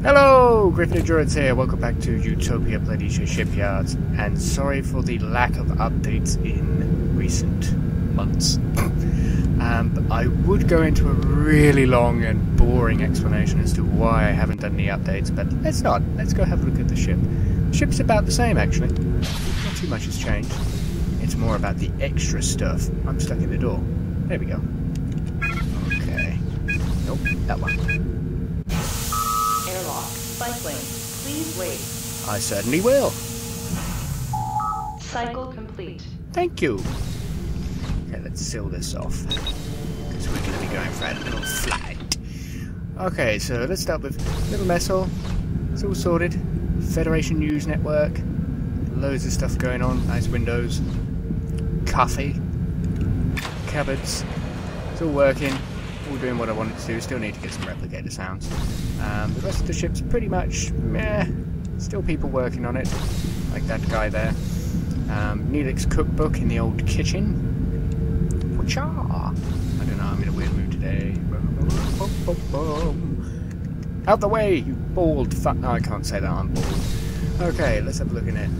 Hello, Griffin Endurance here. Welcome back to Utopia Planitia Shipyards, and sorry for the lack of updates in recent months. But I would go into a really long and boring explanation as to why I haven't done any updates, but let's not. Let's go have a look at the ship. The ship's about the same, actually. Not too much has changed. It's more about the extra stuff. I'm stuck in the door. There we go. Okay. Nope, that one. Airlock. Cycling. Please wait. I certainly will. Cycle complete. Thank you. Okay, let's seal this off, because we're going to be going for a little flight. Okay, so let's start with little mess hall. It's all sorted. Federation News Network. Loads of stuff going on. Nice windows. Coffee. Cupboards. It's all working. All doing what I wanted to do. Still need to get some replicator sounds. The rest of the ship's pretty much meh. Still people working on it, like that guy there. Neelix's cookbook in the old kitchen. Whatcha? I don't know, I'm in a weird mood today. Out the way, you bald fuck. No, I can't say that, I'm bald. Okay, let's have a look in it.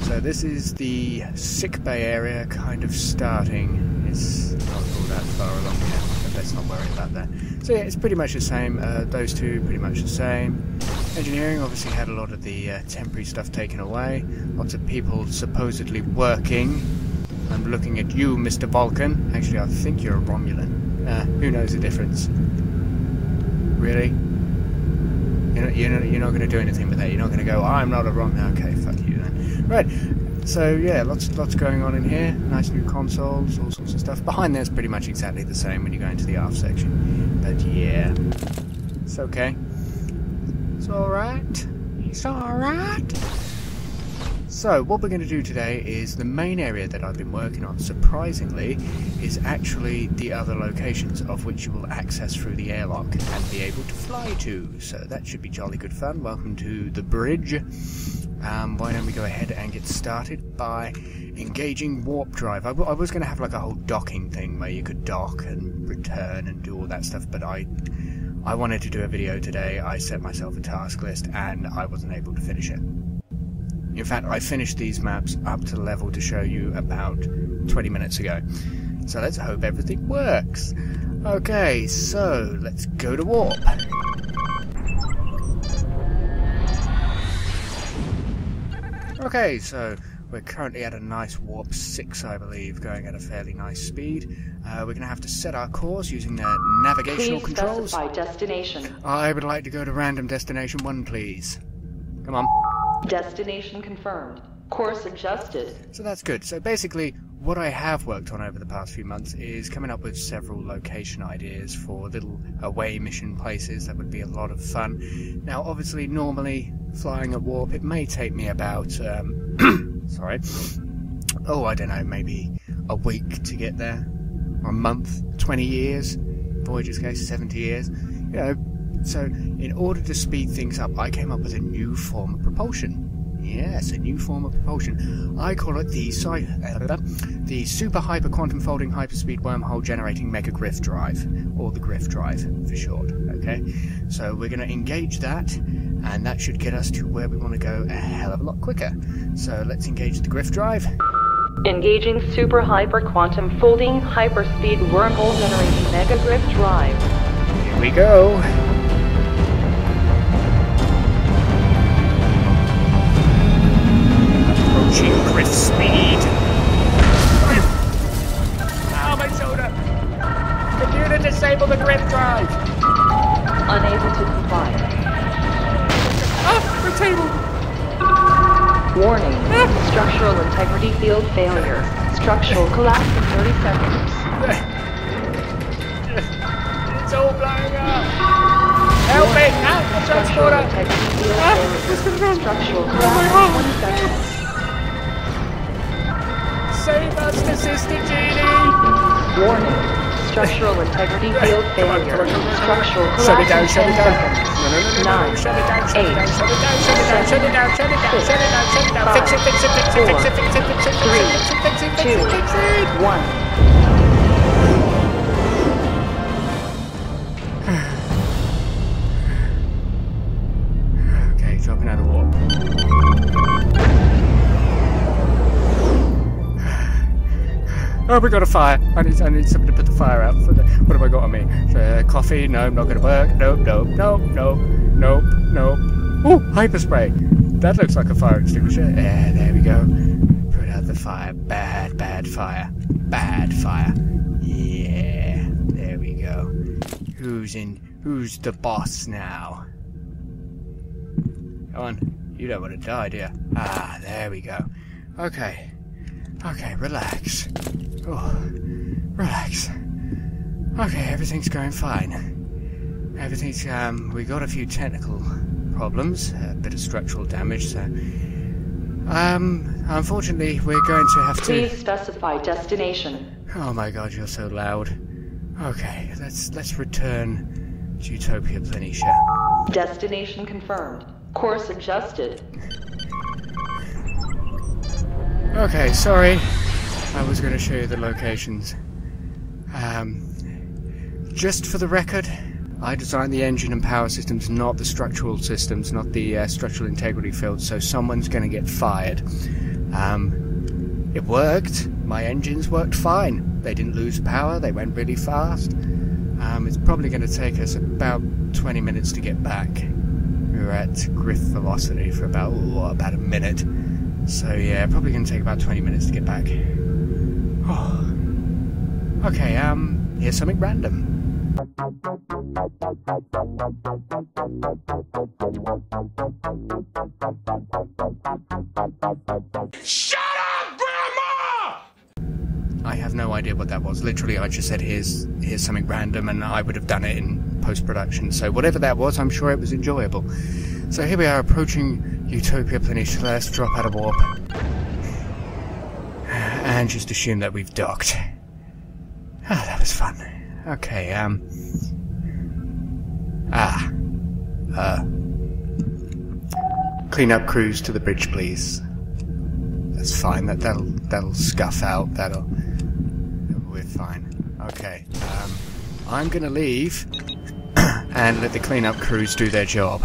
So this is the sick bay area, kind of starting. It's not all that far along yet. Let's not worry about that. So yeah, it's pretty much the same. Those two pretty much the same. Engineering obviously had a lot of the temporary stuff taken away. Lots of people supposedly working. I'm looking at you, Mr. Vulcan. Actually, I think you're a Romulan. Who knows the difference? Really? You're not going to do anything with that. You're not going to go, I'm not a Romulan. Okay, fuck you then. Right. So yeah, lots going on in here. Nice new consoles, all sorts of stuff. Behind there's pretty much exactly the same when you go into the aft section. But yeah, it's okay. It's alright. It's alright. So what we're going to do today is the main area that I've been working on, surprisingly, is actually the other locations of which you will access through the airlock and be able to fly to. So that should be jolly good fun. Welcome to the bridge. Why don't we go ahead and get started by engaging warp drive. I was going to have like a whole docking thing where you could dock and return and do all that stuff, but I wanted to do a video today. I set myself a task list and I wasn't able to finish it. In fact, I finished these maps up to level to show you about 20 minutes ago. So let's hope everything works. Okay, so let's go to warp. Okay, so we're currently at a nice warp 6, I believe, going at a fairly nice speed. We're going to have to set our course using the navigational controls. Specify destination. I would like to go to random destination 1, please. Come on. Destination confirmed. Course adjusted. So that's good. So basically, what I have worked on over the past few months is coming up with several location ideas for little away mission places that would be a lot of fun. Now, obviously, normally flying at warp, it may take me about, sorry, I don't know, maybe a week to get there, or a month, 20 years, Voyager's case, 70 years, you know. So, in order to speed things up, I came up with a new form of propulsion. Yes, a new form of propulsion. I call it the Super Hyper Quantum Folding Hyperspeed Wormhole Generating Mega Griff Drive, or the Griff Drive for short. Okay, so we're going to engage that, and that should get us to where we want to go a hell of a lot quicker. So let's engage the Griff Drive. Engaging Super Hyper Quantum Folding Hyperspeed Wormhole Generating Mega Griff Drive. Here we go. Approaching Griff speed. Ow, my shoulder! Computer, disable the Griff Drive! Unable to comply. Ah, the table! Warning. Structural integrity field failure. Structural collapse in 30 seconds. It's all blowing up! Help me! Help! The transporter! Structural collapse in 20 seconds. Save us, Assistant Genie! Warning. Structural integrity field failure. Structural collapse Shut it down, in shut 10 it down. seconds. No. Shut it down, shut it down, shut it down, shut it down, shut it down, shut it down, shut it down, shut it down, fix it, fix it, fix it, fix it, fix it, fix it, fix it, fix it, fix it, 1. Oh, we got a fire. I need somebody to put the fire out. What have I got on me? Coffee? No, not going to work. Nope. Ooh, hyper spray. That looks like a fire extinguisher. Yeah, there we go. Put out the fire. Bad fire. Bad fire. Yeah, there we go. Who's the boss now? Come on, you don't want to die, do you? Ah, there we go. Okay, relax. Oh, relax. Okay, everything's going fine. Everything's, we got a few technical problems, a bit of structural damage, so... unfortunately, we're going to have to... Please specify destination. Oh my god, you're so loud. Okay, let's return to Utopia Planitia. Destination confirmed. Course adjusted. Okay, sorry. I was going to show you the locations. Just for the record, I designed the engine and power systems, not the structural systems, not the structural integrity fields, so someone's going to get fired. It worked. My engines worked fine. They didn't lose power, they went really fast. It's probably going to take us about 20 minutes to get back. We were at Griff velocity for about a minute. So yeah, probably going to take about 20 minutes to get back. Oh. Okay, here's something random. Shut up, Grandma! I have no idea what that was. Literally, I just said, here's something random, and I would have done it in post-production. So whatever that was, I'm sure it was enjoyable. So here we are, approaching Utopia Planitia. Let's drop out of warp. And just assume that we've docked. Ah, that was fun. Okay, clean-up crews to the bridge, please. That's fine. That'll scuff out. We're fine. Okay. I'm gonna leave and let the clean-up crews do their job.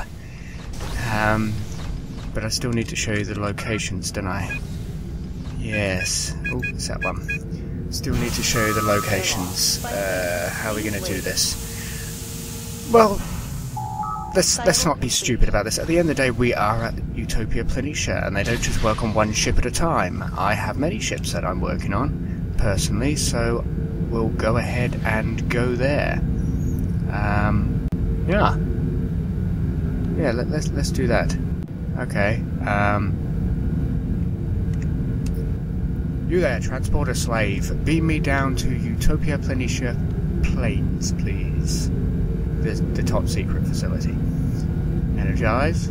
But I still need to show you the locations, don't I? Yes. Oh, it's that one. Still need to show you the locations. How are we gonna do this? Well, let's not be stupid about this. At the end of the day, we are at Utopia Planitia, and they don't just work on one ship at a time. I have many ships that I'm working on, personally, so we'll go ahead and go there. Yeah. Yeah, let's do that. Okay, you there, transporter slave. Beam me down to Utopia Planitia Plains, please. The top secret facility. Energize.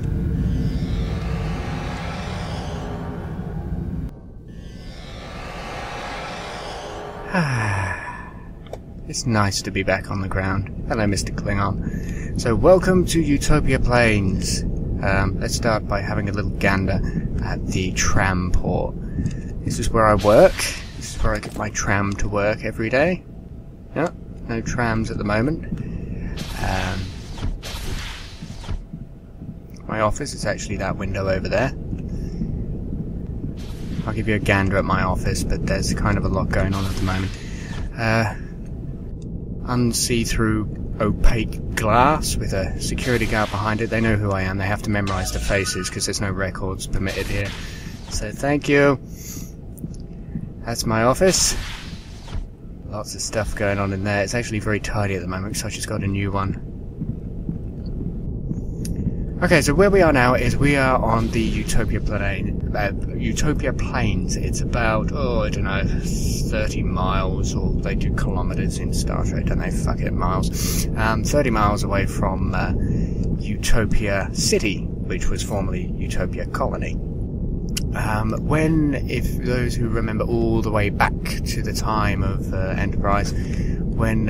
It's nice to be back on the ground. Hello, Mr. Klingon. So, welcome to Utopia Plains. Let's start by having a little gander at the tram port. This is where I work. This is where I get my tram to work every day. Yep, no trams at the moment. My office is actually that window over there. I'll give you a gander at my office, but there's kind of a lot going on at the moment. Unsee-through opaque glass with a security guard behind it. They know who I am. They have to memorize the faces because there's no records permitted here. So thank you. That's my office. Lots of stuff going on in there. It's actually very tidy at the moment because I just got a new one. Okay, so where we are now is we are on the Utopia Plains. It's about, I don't know, 30 miles, or they do kilometers in Star Trek, don't they? Fuck it, miles. 30 miles away from Utopia City, which was formerly Utopia Colony. If those who remember all the way back to the time of Enterprise, when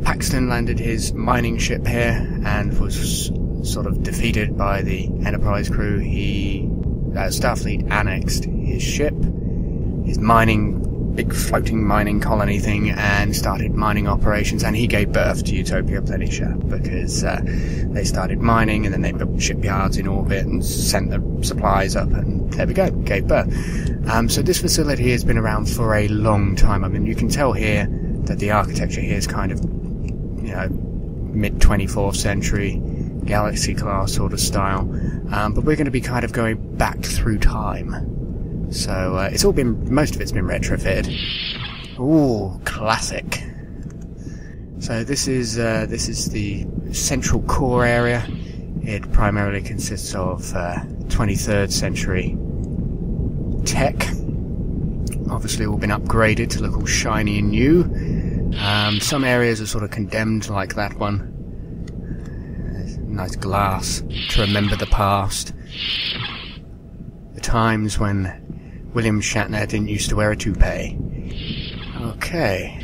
Paxton landed his mining ship here and was sort of defeated by the Enterprise crew, Starfleet annexed his ship, his mining big floating mining colony thing and started mining operations, and he gave birth to Utopia Planitia because they started mining and then they built shipyards in orbit and sent the supplies up, and there we go, gave birth. So this facility has been around for a long time. I mean, you can tell here that the architecture here is kind of, you know, mid-24th century Galaxy class sort of style, but we're going to be kind of going back through time. So it's all been, most of it's been retrofitted. Ooh, classic. So this is the central core area. It primarily consists of 23rd century tech. Obviously all been upgraded to look all shiny and new. Some areas are sort of condemned, like that one. Nice glass to remember the past. The times when William Shatner didn't used to wear a toupee. Okay.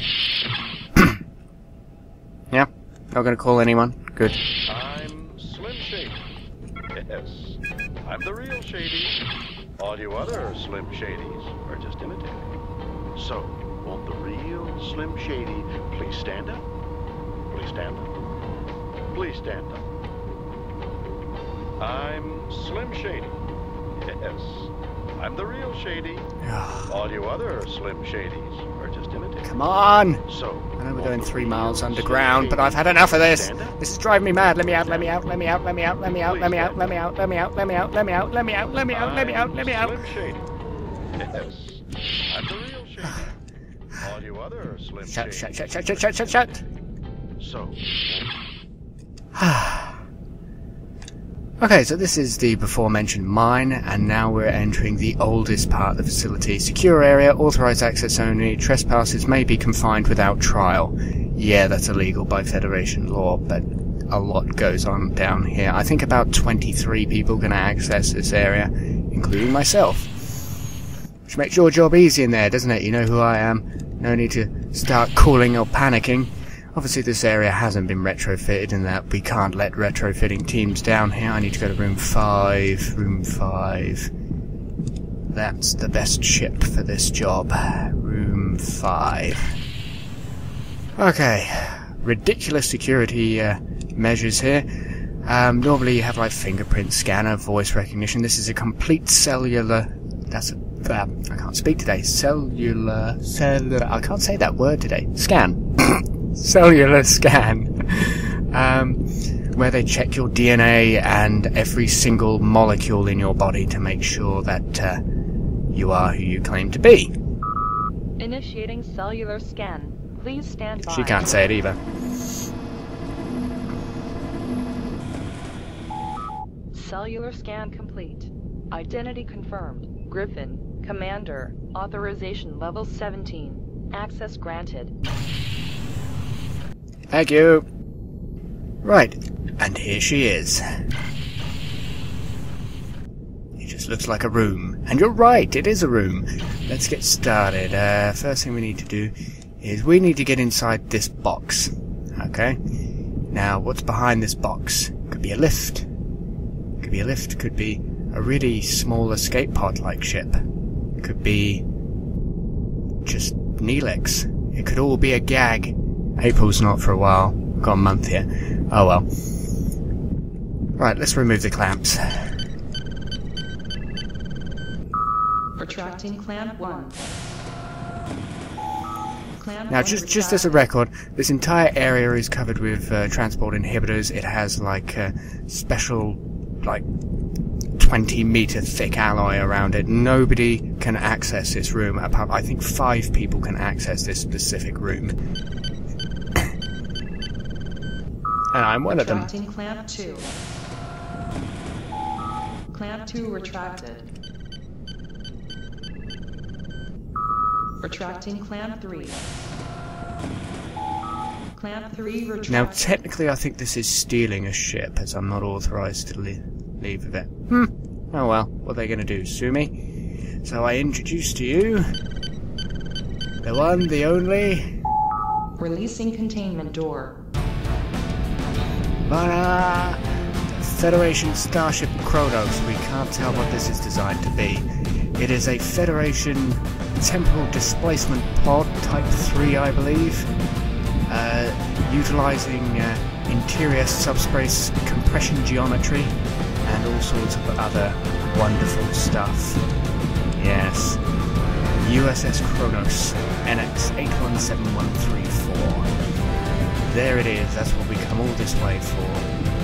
Yeah, not gonna call anyone. Good. I'm Slim Shady. Yes, I'm the real Shady. All you other Slim Shadys are just imitating. So, won't the real Slim Shady please stand up? Please stand up. Please stand up. I'm Slim Shady. Yes, I'm the real Shady. All you other Slim Shadys are just imitating. Come on! So, I know we're going 3 miles underground, but I've had enough of this. This is driving me mad. Let me out, let me out, let me out, let me out, let me out, let me out, let me out, let me out, let me out, let me out, let me out, let me out, let me out, let me out. Slim Shady. Yes, I'm the real Shady. All you other Slim Shut, Shadys. shut, shut, shut, shut, shut, shut, shut. So, Okay, so this is the before-mentioned mine, and now we're entering the oldest part of the facility. Secure area, authorized access only, trespassers may be confined without trial. Yeah, that's illegal by Federation law, but a lot goes on down here. I think about 23 people can access this area, including myself. Which makes your job easy in there, doesn't it? You know who I am. No need to start calling or panicking. Obviously this area hasn't been retrofitted in that we can't let retrofitting teams down here. I need to go to room 5. Room 5. That's the best ship for this job. Room 5. Okay. Ridiculous security measures here. Normally you have like fingerprint scanner, voice recognition. This is a complete cellular... That's a... I can't speak today. Cellular... I can't say that word today. Scan. Cellular scan, where they check your DNA and every single molecule in your body to make sure that you are who you claim to be. Initiating cellular scan. Please stand by. She can't say it either. Cellular scan complete. Identity confirmed. Griffin, Commander. Authorization level 17. Access granted. Thank you. Right, and here she is. It just looks like a room. And you're right, it is a room. Let's get started. First thing we need to do is we need to get inside this box. Okay? Now, what's behind this box? Could be a lift. Could be a lift. Could be a really small escape pod-like ship. Could be just Neelix. It could all be a gag. April's not for a while. Got a month here. Oh well. Right, let's remove the clamps. Retracting clamp 1. Clamp Now, 1 just as a record, this entire area is covered with transport inhibitors. It has like a special, like 20-meter thick alloy around it. Nobody can access this room. Apart, I think 5 people can access this specific room. And I'm one of them. Retracting clamp 2. Clamp 2 retracted. Retracting clamp 3. Clamp 3 retracted. Now, technically, I think this is stealing a ship, as I'm not authorized to leave with it. Oh well, what are they going to do? Sue me? So I introduce to you the one, the only... Releasing containment door. The Federation Starship Kronos. We can't tell what this is designed to be. It is a Federation temporal displacement pod type 3, I believe, utilising interior subspace compression geometry and all sorts of other wonderful stuff. Yes, USS Kronos, NX 817134. There it is, that's what we come all this way for,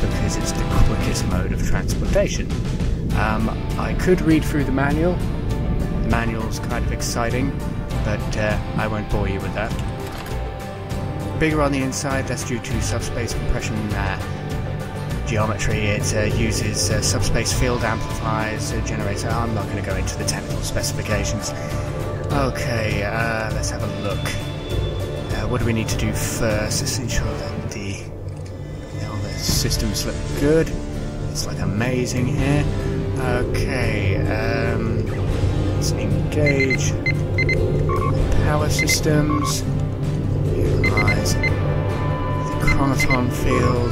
because it's the quickest mode of transportation. I could read through the manual. The manual's kind of exciting, but I won't bore you with that. Bigger on the inside, that's due to subspace compression geometry. It uses subspace field amplifiers, generator. I'm not going to go into the technical specifications. Okay, let's have a look. What do we need to do first? Let's ensure that all the systems look good. It's like amazing here. Okay, let's engage power systems. Utilize the chronoton field.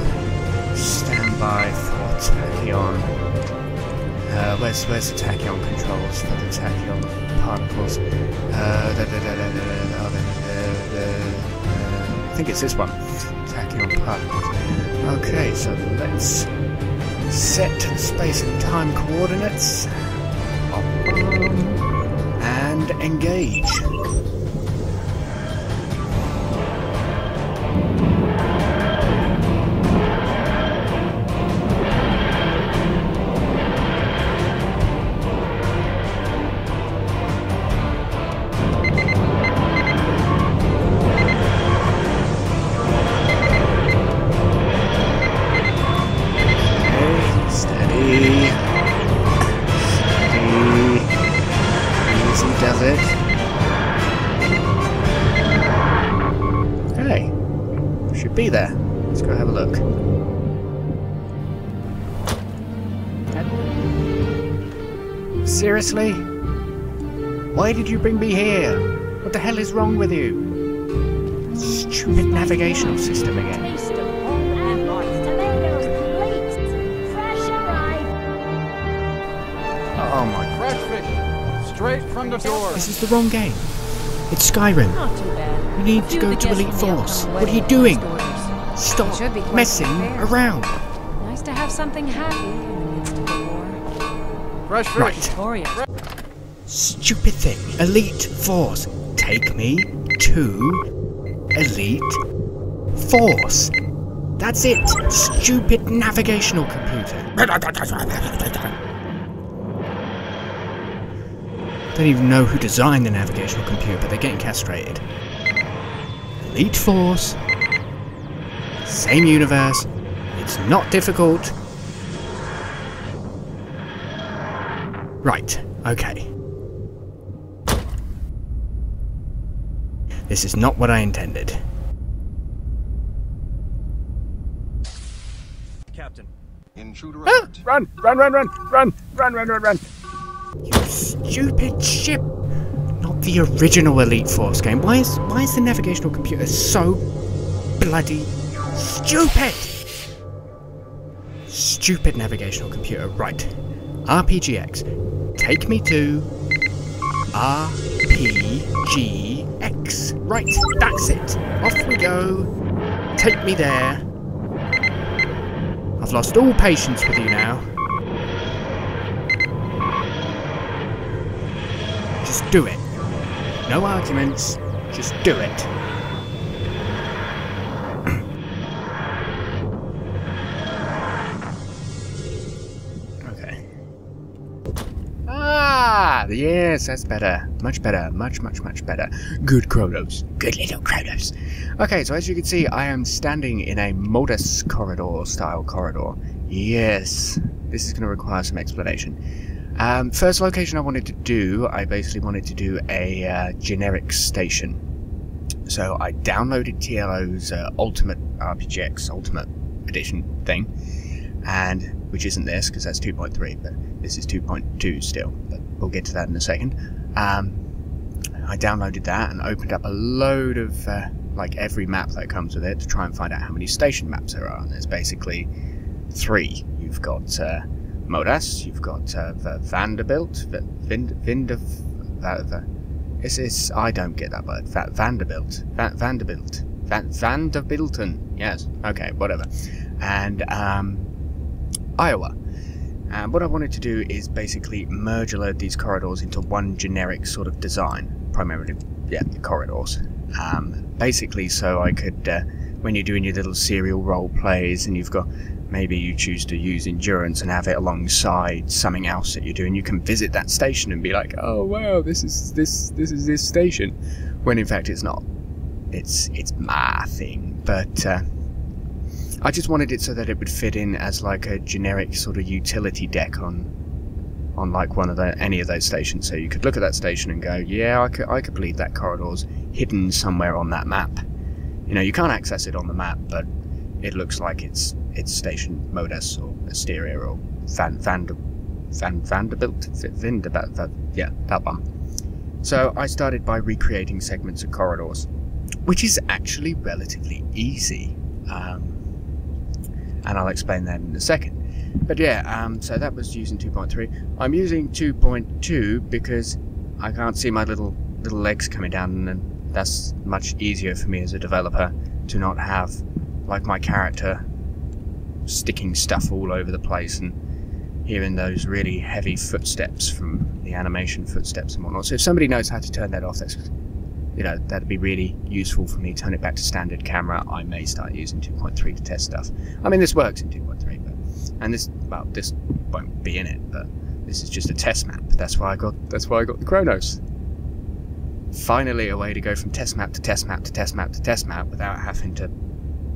Stand by for tachyon. Where's the tachyon controls for the tachyon particles? I think it's this one. Tachyon particles. Okay, so let's set space and time coordinates. And engage. Be there. Let's go have a look. Seriously? Why did you bring me here? What the hell is wrong with you? Stupid navigational system again. Taste of home and lots tomatoes, plates, fresh arrived. Oh my. Fresh fish, straight from the door. This is the wrong game. It's Skyrim. Not too bad. You need to go to Elite Force. What are you doing? Stop messing around. Nice to have something happy in the midst of the war. Fresh fish. Right. Victorious. Stupid thing. Elite Force. Take me to Elite Force. That's it. Stupid navigational computer. Don't even know who designed the navigational computer, but they're getting castrated. Elite Force. Same universe. It's not difficult. Right, okay. This is not what I intended. Captain. Intruder Ah! alert. Run! You stupid ship! Not the original Elite Force game. Why is the navigational computer so bloody stupid? Stupid navigational computer. Right. RPGX. Take me to RPGX. Right, that's it. Off we go. Take me there. I've lost all patience with you now. Just do it. No arguments. Just do it. Okay. Ah! Yes, that's better. Much better. Much better. Good Kronos. Good little Kronos. Okay, so as you can see, I am standing in a modus corridor style corridor. Yes. This is going to require some explanation. First location I wanted to do, I basically wanted to do a generic station. So I downloaded TLO's Ultimate RPGX Ultimate Edition thing, and which isn't this because that's 2.3, but this is 2.2 still. But we'll get to that in a second. I downloaded that and opened up a load of like every map that comes with it to try and find out how many station maps there are. And there's basically 3. You've got Modas, you've got Vanderbilt, It's I don't get that word. Vanderbilt. Vanderbilten. Yes. Okay, whatever. And Iowa. And what I wanted to do is basically merge a load of these corridors into one generic sort of design. Primarily, yeah, the corridors. Basically, so I could, when you're doing your little serial role plays and you've got, maybe you choose to use endurance and have it alongside something else that you're doing, you can visit that station and be like, oh wow, this is this station, when in fact it's not. It's my thing, but I just wanted it so that it would fit in as like a generic sort of utility deck on like one of any of those stations. So you could look at that station and go, yeah, I could believe that corridor's hidden somewhere on that map. You know, you can't access it on the map, but it looks like it's station Modus or Asteria or Vanderbilt, yeah, that one. So I started by recreating segments of corridors, which is actually relatively easy, and I'll explain that in a second. But yeah, so that was using 2.3. I'm using 2.2 because I can't see my little legs coming down, and that's much easier for me as a developer to not have like my character sticking stuff all over the place and hearing those really heavy footsteps from the animation footsteps and whatnot. So if somebody knows how to turn that off, that's, you know, that'd be really useful for me. Turn it back to standard camera. I may start using 2.3 to test stuff. I mean, this works in 2.3, but this won't be in it, but this is just a test map. That's why I got the Chronos. Finally, a way to go from test map to test map to test map to test map without having to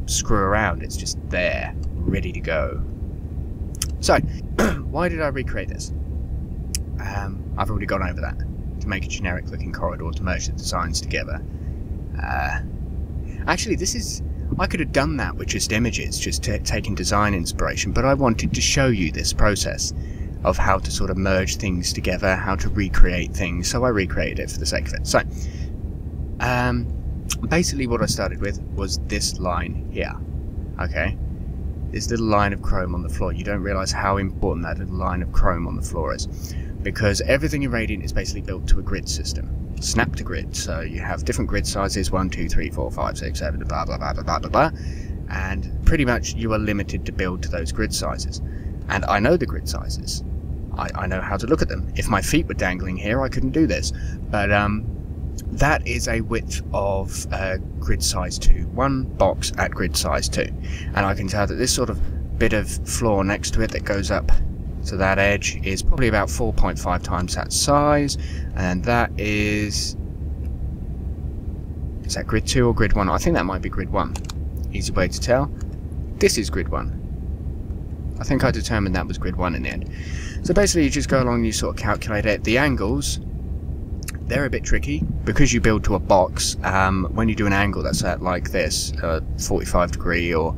screw around. It's just there, ready to go. So, why did I recreate this? I've already gone over that. To make a generic looking corridor to merge the designs together. Actually, I could have done that with just images, just taking design inspiration, but I wanted to show you this process of how to sort of merge things together, how to recreate things, so I recreated it for the sake of it. So, basically what I started with was this line here, okay? This little line of chrome on the floor. You don't realise how important that little line of chrome on the floor is, because everything in Radiant is basically built to a grid system. Snap to grid, so you have different grid sizes, 1, 2, 3, 4, 5, 6, 7, blah blah blah blah blah blah blah, and pretty much you are limited to build to those grid sizes. And I know the grid sizes. I know how to look at them. If my feet were dangling here, I couldn't do this. But that is a width of grid size 2. One box at grid size 2. And I can tell that this sort of bit of floor next to it that goes up to that edge is probably about 4.5 times that size. And that is that grid 2 or grid 1? I think that might be grid 1. Easy way to tell. This is grid 1. I think I determined that was grid 1 in the end. So basically you just go along and you sort of calculate it. The angles, they're a bit tricky because you build to a box. When you do an angle that's at like this, 45 degree, or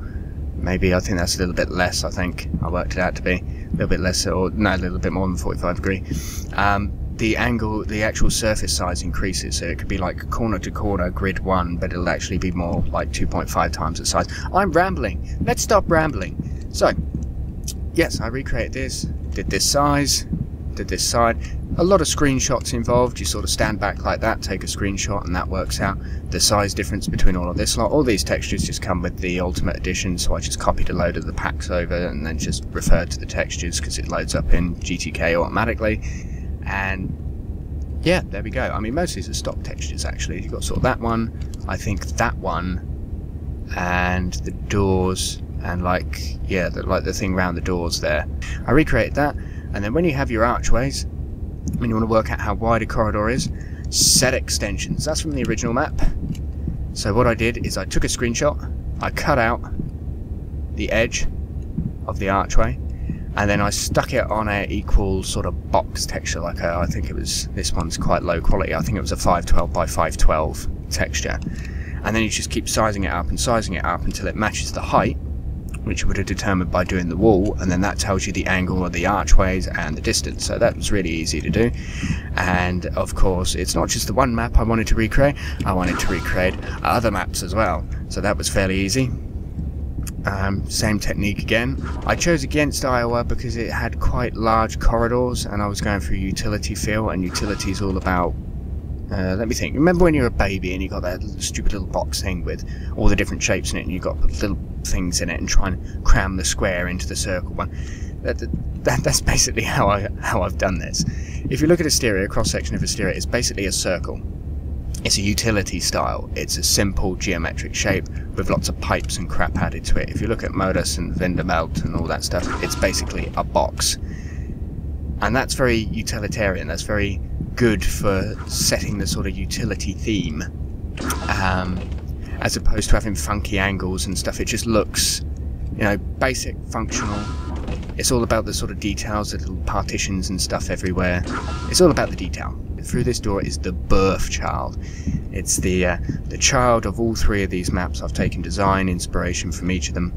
maybe I think that's a little bit less. I think I worked it out to be a little bit less, or no, a little bit more than 45 degree. The angle, the actual surface size increases, so it could be like corner to corner grid 1, but it'll actually be more like 2.5 times the size. I'm rambling. Let's stop rambling. So, yes, I recreated this, did this size, did this side. A lot of screenshots involved. You sort of stand back like that, take a screenshot, and that works out the size difference between all of this lot. All these textures just come with the Ultimate Edition, so I just copied a load of the packs over and then just referred to the textures because it loads up in GTK automatically. And yeah, there we go. I mean, most of these are stock textures actually. You've got sort of that one, I think that one, and the doors, and like, yeah, like the thing around the doors there. I recreated that, and then when you have your archways, when you want to work out how wide a corridor is, set extensions. That's from the original map. So what I did is I took a screenshot, I cut out the edge of the archway, and then I stuck it on a equal sort of box texture, like I think it was, this one's quite low quality, I think it was a 512 by 512 texture. And then you just keep sizing it up and sizing it up until it matches the height, which you would have determined by doing the wall, and then that tells you the angle of the archways and the distance. So that was really easy to do. And of course, it's not just the one map I wanted to recreate, I wanted to recreate other maps as well. So that was fairly easy. Same technique again. I chose against Iowa because it had quite large corridors and I was going for a utility feel, and utility is all about Let me think. Remember when you were a baby and you got that stupid little box thing with all the different shapes in it, and you got little things in it, and try and cram the square into the circle one? That's basically how I've done this. If you look at a cross-section of a stereo, it's basically a circle. It's a utility style. It's a simple geometric shape with lots of pipes and crap added to it. If you look at Modus and Vanderbilt and all that stuff, it's basically a box. And that's very utilitarian. That's very good for setting the sort of utility theme, as opposed to having funky angles and stuff. It just looks, basic, functional. It's all about the sort of details, the little partitions and stuff everywhere. It's all about the detail. Through this door is the birth child. It's the child of all three of these maps. I've taken design inspiration from each of them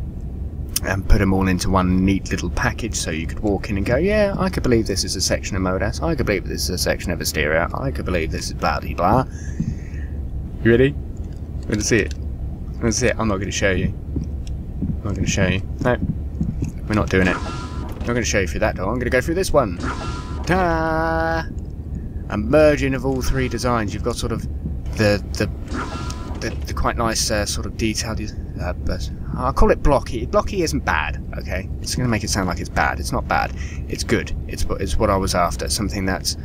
and put them all into one neat little package, so you could walk in and go, yeah, I could believe this is a section of Modas, I could believe this is a section of Asteria, I could believe this is blah de blah. You ready? I'm going to see it. I'm going to see it. I'm not going to show you. I'm not going to show you. No, we're not doing it. I'm not going to show you through that door. I'm going to go through this one. Ta! A merging of all three designs. You've got sort of the quite nice sort of detailed. I'll call it blocky. Blocky isn't bad, okay? It's going to make it sound like it's bad. It's not bad. It's good. It's what I was after. Something that's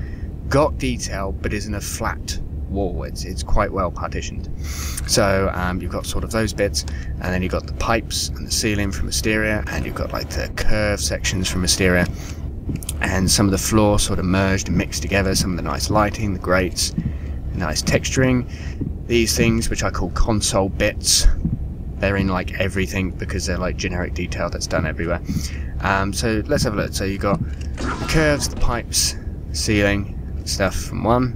got detail but isn't a flat wall. It's quite well partitioned. So you've got sort of those bits, and then you've got the pipes and the ceiling from Asteria, and you've got like the curved sections from Asteria, and some of the floor sort of merged and mixed together. Some of the nice lighting, the grates, nice texturing. These things, which I call console bits, they're in like everything because they're like generic detail that's done everywhere. So let's have a look. So you've got the curves, the pipes, the ceiling, stuff from one,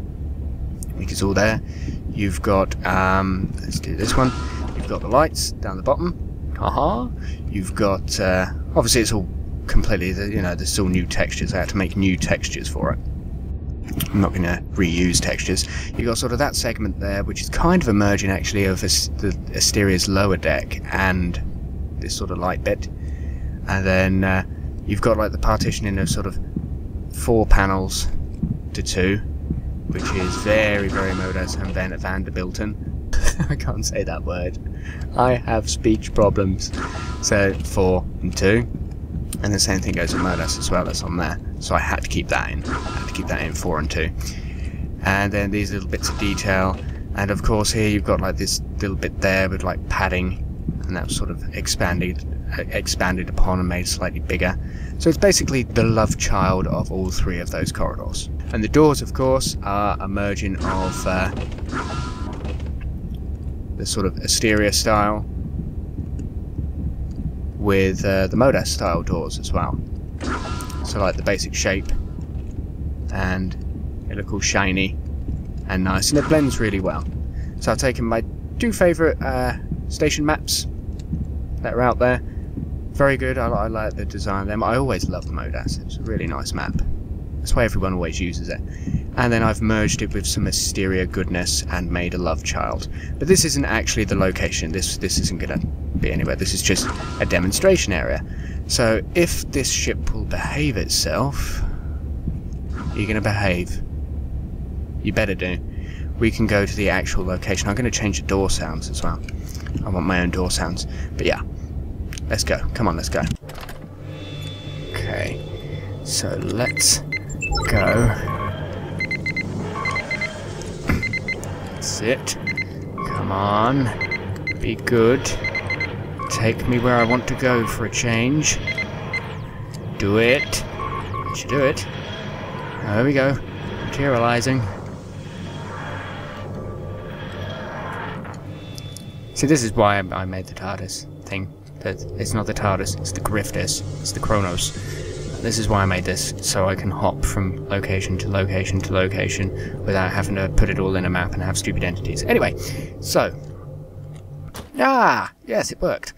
which is all there. You've got, let's do this one. You've got the lights down the bottom. Haha. You've got, obviously it's all completely, there's still new textures. I had to make new textures for it. I'm not going to reuse textures. You've got sort of that segment there, which is kind of a merging actually of the Asteria's lower deck and this sort of light bit. And then you've got like the partitioning of sort of 4 panels to 2, which is very, very Modas and Vanderbilten. I can't say that word. I have speech problems. So 4 and 2. And the same thing goes with Modas as well, that's on there. So I had to keep that in. I had to keep that in 4 and 2. And then these little bits of detail. And of course here you've got like this little bit there with like padding. And that was sort of expanded upon and made slightly bigger. So it's basically the love child of all 3 of those corridors. And the doors, of course, are a merging of the sort of Asteria style with the Modas style doors as well. So like the basic shape, and they look all shiny and nice, and it blends really well. So I've taken my 2 favourite station maps that are out there. Very good. I like the design of them. I always love Modas. It's a really nice map. That's why everyone always uses it. And then I've merged it with some Asteria goodness and made a love child. But this isn't actually the location. This isn't going to be anywhere. This is just a demonstration area. So if this ship will behave itself, you're going to behave. You better do. We can go to the actual location. I'm going to change the door sounds as well. I want my own door sounds. But yeah, let's go. Come on, let's go. Okay, so let's go. That's it. Come on. Be good. Take me where I want to go for a change. Do it. That should do it. There we go. Materializing. See, this is why I made the TARDIS thing. It's not the TARDIS, it's the Grifters. It's the Kronos. This is why I made this, so I can hop from location to location to location without having to put it all in a map and have stupid entities. Anyway, so... yes, it worked.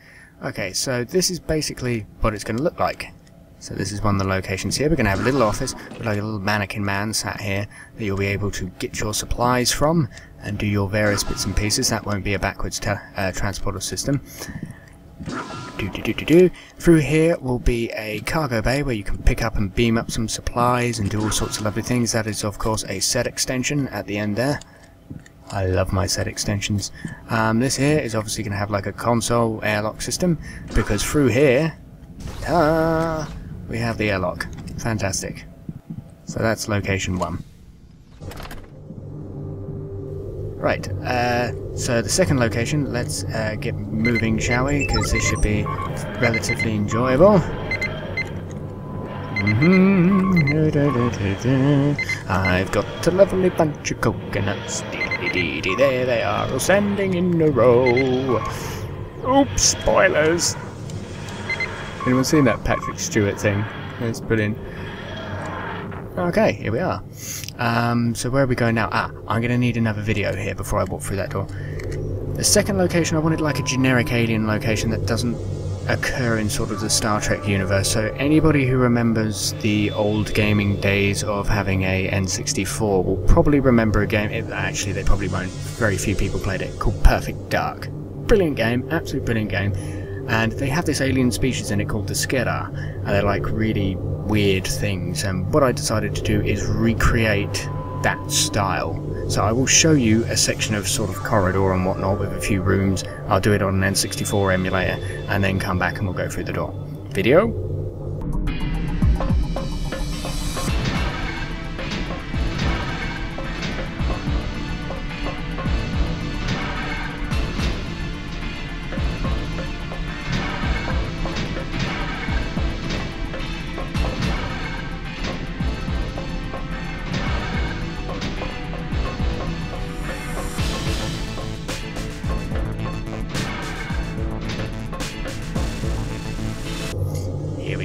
Okay, so this is basically what it's going to look like. So this is one of the locations here. We're going to have a little office with like a little mannequin man sat here that you'll be able to get your supplies from and do your various bits and pieces. That won't be a backwards transporter system. Through here will be a cargo bay where you can pick up and beam up some supplies and do all sorts of lovely things. That is, of course, a set extension at the end there. I love my set extensions. This here is obviously going to have like a console airlock system, because through here, we have the airlock. Fantastic. So that's location 1. Right, so the second location, let's get moving, shall we? Because this should be relatively enjoyable. I've got a lovely bunch of coconuts. There they are, all standing in a row. Oops, spoilers. Anyone seen that Patrick Stewart thing? It's brilliant. Okay, here we are. So where are we going now? I'm going to need another video here before I walk through that door. The second location, I wanted like a generic alien location that doesn't occur in sort of the Star Trek universe. So anybody who remembers the old gaming days of having a N64 will probably remember a game, actually they probably won't, very few people played it, called Perfect Dark. Brilliant game, absolutely brilliant game. And they have this alien species in it called the Skedar, and they're like really weird things, and what I decided to do is recreate that style. So I will show you a section of sort of corridor and whatnot with a few rooms. I'll do it on an N64 emulator and then come back and we'll go through the door. Video?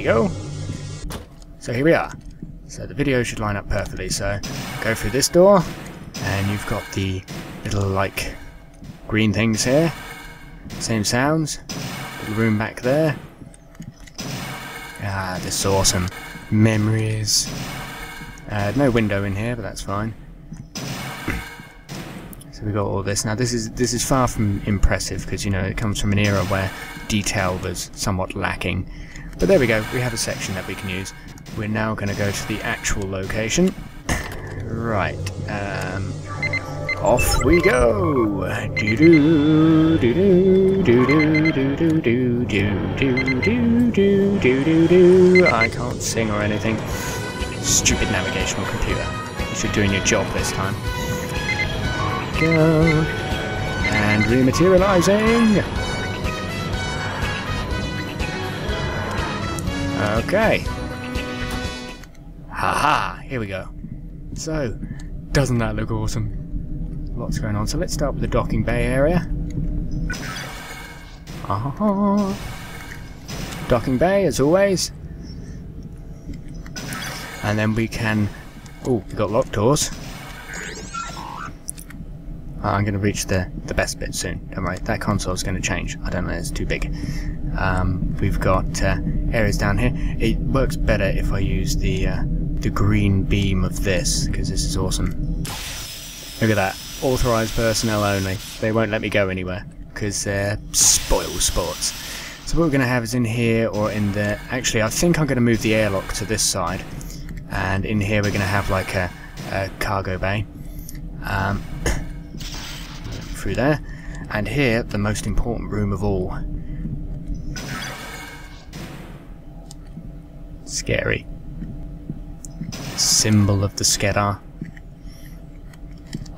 Go. So here we are. So the video should line up perfectly. So go through this door and you've got the little like green things here. Same sounds. Little room back there. This is awesome. Memories. No window in here, but that's fine. So we got all this. Now this is far from impressive because, you know, it comes from an era where detail was somewhat lacking. But there we go, we have a section that we can use. We're now going to go to the actual location. Right, off we go! I can't sing or anything. Stupid navigational computer. You should be doing your job this time. Go. And rematerializing! Okay. Haha, here we go. So, doesn't that look awesome? Lots going on. So let's start with the docking bay area. Docking bay, as always. And then we can... Oh, we've got locked doors. I'm going to reach the best bit soon. Don't worry, that console's going to change. I don't know, it's too big. We've got areas down here. It works better if I use the green beam of this, because this is awesome. Look at that. Authorised personnel only. They won't let me go anywhere, because they're spoil sports. So what we're going to have is in here, or in the... Actually, I think I'm going to move the airlock to this side. And in here we're going to have like a cargo bay. Through there. And here, the most important room of all. Scary. Symbol of the Skedar.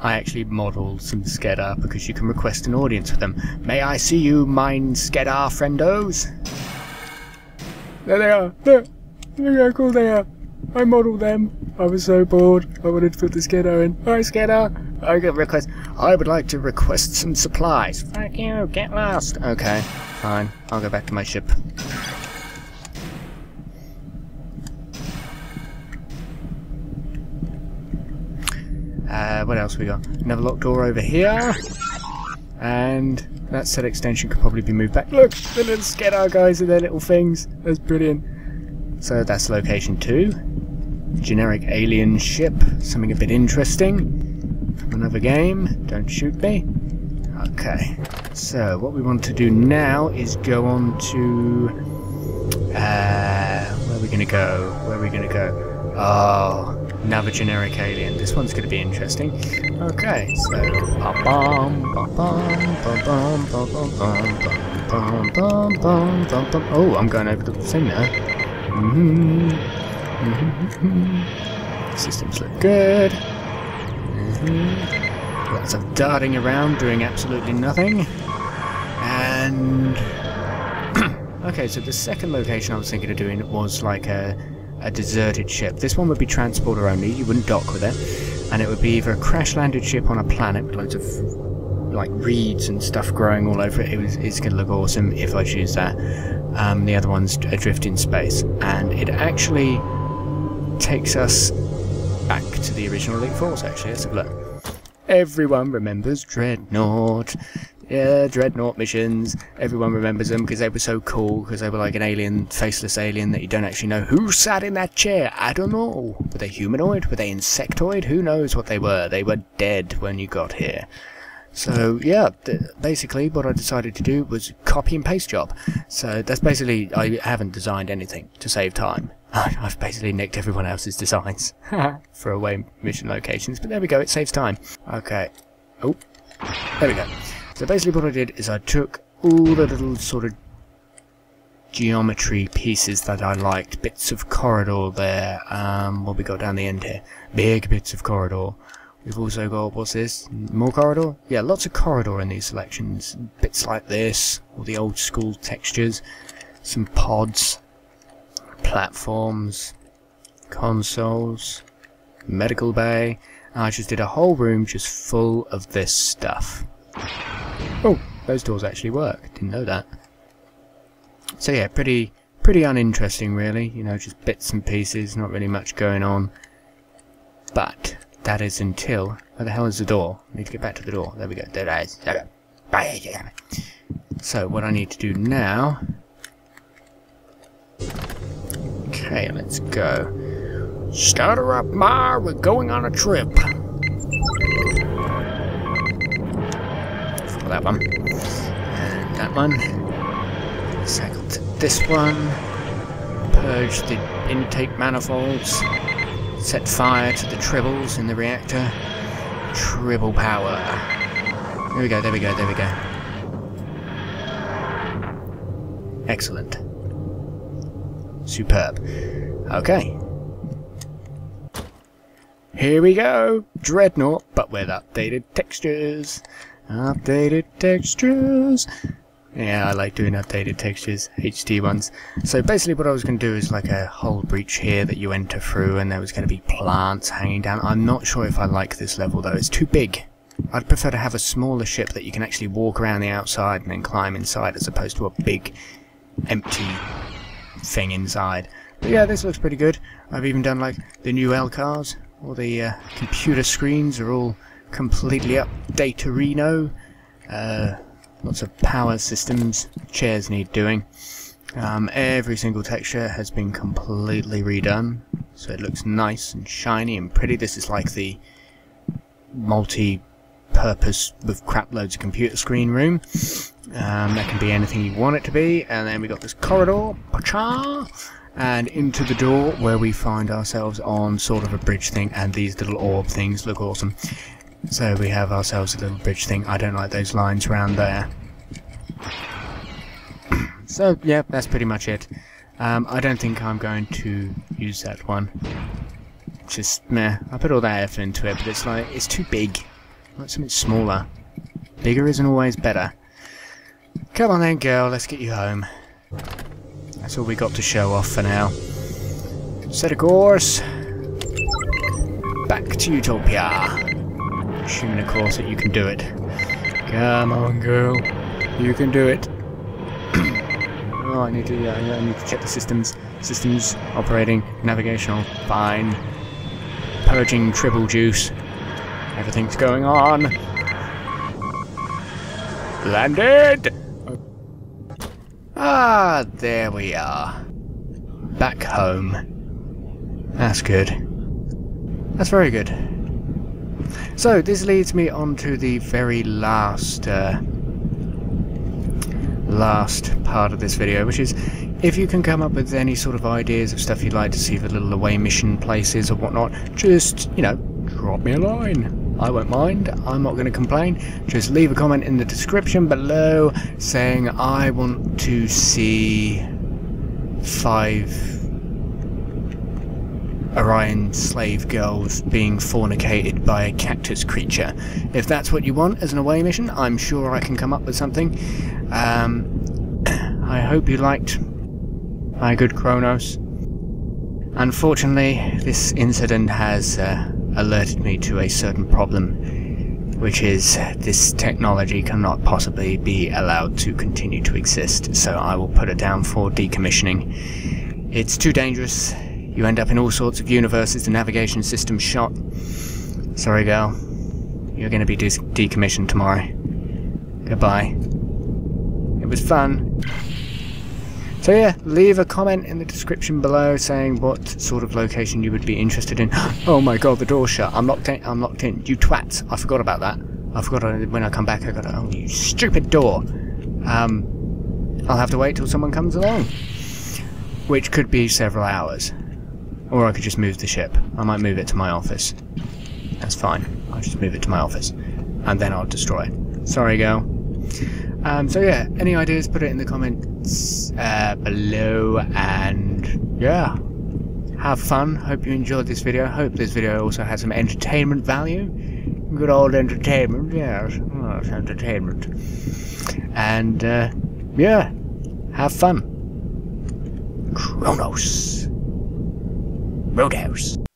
I actually modelled some Skedar because you can request an audience with them. May I see you, mine Skedar friendos? There they are. Look how cool they are. I modelled them. I was so bored. I wanted to put the Skedar in. Hi, Skedar. I got request. I would like to request some supplies. Fuck you. Get lost. Okay. Fine. I'll go back to my ship. What else we got? Another locked door over here. And that set extension could probably be moved back. Look! The little Skedar guys with their little things. That's brilliant. So that's location 2. Generic alien ship. Something a bit interesting. From another game. Don't shoot me. Okay. So what we want to do now is go on to... where are we going to go? Where are we going to go? Oh, another generic alien. This one's going to be interesting. Okay, so oh, I'm going over the thing now. Systems look good. Lots of darting around, doing absolutely nothing. And okay, so the second location I was thinking of doing was like a deserted ship. This one would be transporter only, you wouldn't dock with it, and it would be either a crash-landed ship on a planet with loads of like reeds and stuff growing all over it. It's going to look awesome if I choose that. The other one's adrift in space, and it actually takes us back to the original Elite Force. Actually, let's have a look. Everyone remembers Dreadnought. Yeah, Dreadnought missions. Everyone remembers them because they were so cool, because they were like an alien, faceless alien that you don't actually know who sat in that chair. I don't know. Were they humanoid? Were they insectoid? Who knows what they were? They were dead when you got here. So, yeah, basically what I decided to do was copy and paste job. So that's basically, I haven't designed anything to save time. I've basically nicked everyone else's designs for away mission locations, but there we go, it saves time. Okay. Oh, there we go. So basically what I did is I took all the little sort of geometry pieces that I liked, bits of corridor there, what we got down the end here, big bits of corridor. We've also got, what's this, more corridor? Yeah, lots of corridor in these selections, bits like this, all the old school textures, some pods, platforms, consoles, medical bay. I just did a whole room just full of this stuff. Oh, those doors actually work. Didn't know that. So yeah, pretty uninteresting really. You know, just bits and pieces, not really much going on. But that is until... where the hell is the door? I need to get back to the door. There we go. There it is. So what I need to do now... okay, let's go. Start her up, Ma. We're going on a trip. For that one. And that one. Cycle to this one. Purge the intake manifolds. Set fire to the tribbles in the reactor. Tribble power. There we go, there we go, there we go. Excellent. Superb. Okay. Here we go! Dreadnought, but with updated textures. Updated textures. Yeah, I like doing updated textures, HD ones. So basically what I was going to do is like a whole breach here that you enter through, and there was going to be plants hanging down. I'm not sure if I like this level though, it's too big. I'd prefer to have a smaller ship that you can actually walk around the outside and then climb inside, as opposed to a big, empty thing inside. But yeah, this looks pretty good. I've even done like the new L cars. All the computer screens are all completely updaterino. Lots of power systems. Chairs need doing. Every single texture has been completely redone, so it looks nice and shiny and pretty. This is like the multi-purpose with crap loads of computer screen room. That can be anything you want it to be. And then we got this corridor, and into the door where we find ourselves on sort of a bridge thing, and these little orb things look awesome. So we have ourselves a little bridge thing. I don't like those lines around there. So yeah, that's pretty much it. I don't think I'm going to use that one. Just meh. I put all that effort into it, but it's like, it's too big. I want something smaller. Bigger isn't always better. Come on then, girl, let's get you home. That's all we got to show off for now. Set a course. Back to Utopia. Assuming, of course, that you can do it. Come on, girl. You can do it. Oh, I need to check the systems. Systems, operating, navigational, fine. Purging triple juice. Everything's going on. Landed! Ah, there we are. Back home. That's good. That's very good. So, this leads me on to the very last last part of this video, which is if you can come up with any sort of ideas of stuff you'd like to see for little away mission places or whatnot, just, you know, drop me a line. I won't mind, I'm not going to complain. Just leave a comment in the description below saying I want to see 5 Orion slave girls being fornicated by a cactus creature. If that's what you want as an away mission, I'm sure I can come up with something. I hope you liked my good Kronos. Unfortunately, this incident has alerted me to a certain problem, which is this technology cannot possibly be allowed to continue to exist, so I will put it down for decommissioning. It's too dangerous. You end up in all sorts of universes, the navigation system's shot. Sorry, girl. You're going to be decommissioned tomorrow. Goodbye. It was fun. So yeah, leave a comment in the description below saying what sort of location you would be interested in. Oh my god, the door's shut. I'm locked in. I'm locked in. You twats. I forgot about that. I forgot when I come back I got oh, you stupid door. I'll have to wait till someone comes along. Which could be several hours. Or I could just move the ship. I might move it to my office. That's fine. I'll just move it to my office. And then I'll destroy it. Sorry, girl. So yeah, any ideas, put it in the comments below. And yeah, have fun. Hope you enjoyed this video. Hope this video also has some entertainment value. Good old entertainment, yes. Oh, it's entertainment. And yeah, have fun. Kronos. Roadhouse. Good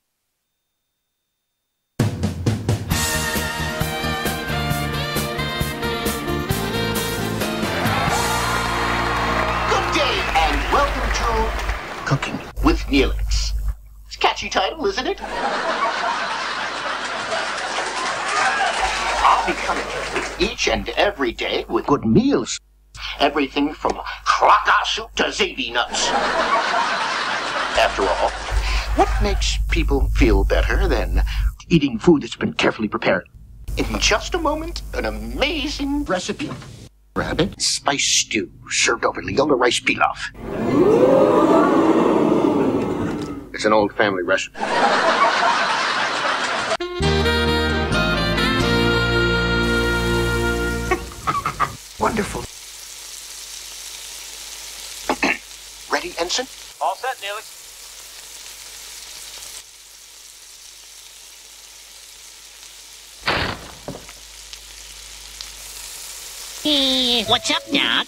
day and welcome to Cooking with Neelix. It's a catchy title, isn't it? I'll be coming here each and every day with good meals. Everything from crocodile soup to zaby nuts. After all, what makes people feel better than eating food that's been carefully prepared? In just a moment, an amazing recipe. Rabbit spice stew served over Leola rice pilaf. It's an old family recipe. Wonderful. Ready, Ensign? All set, Neelix. What's up, Doc?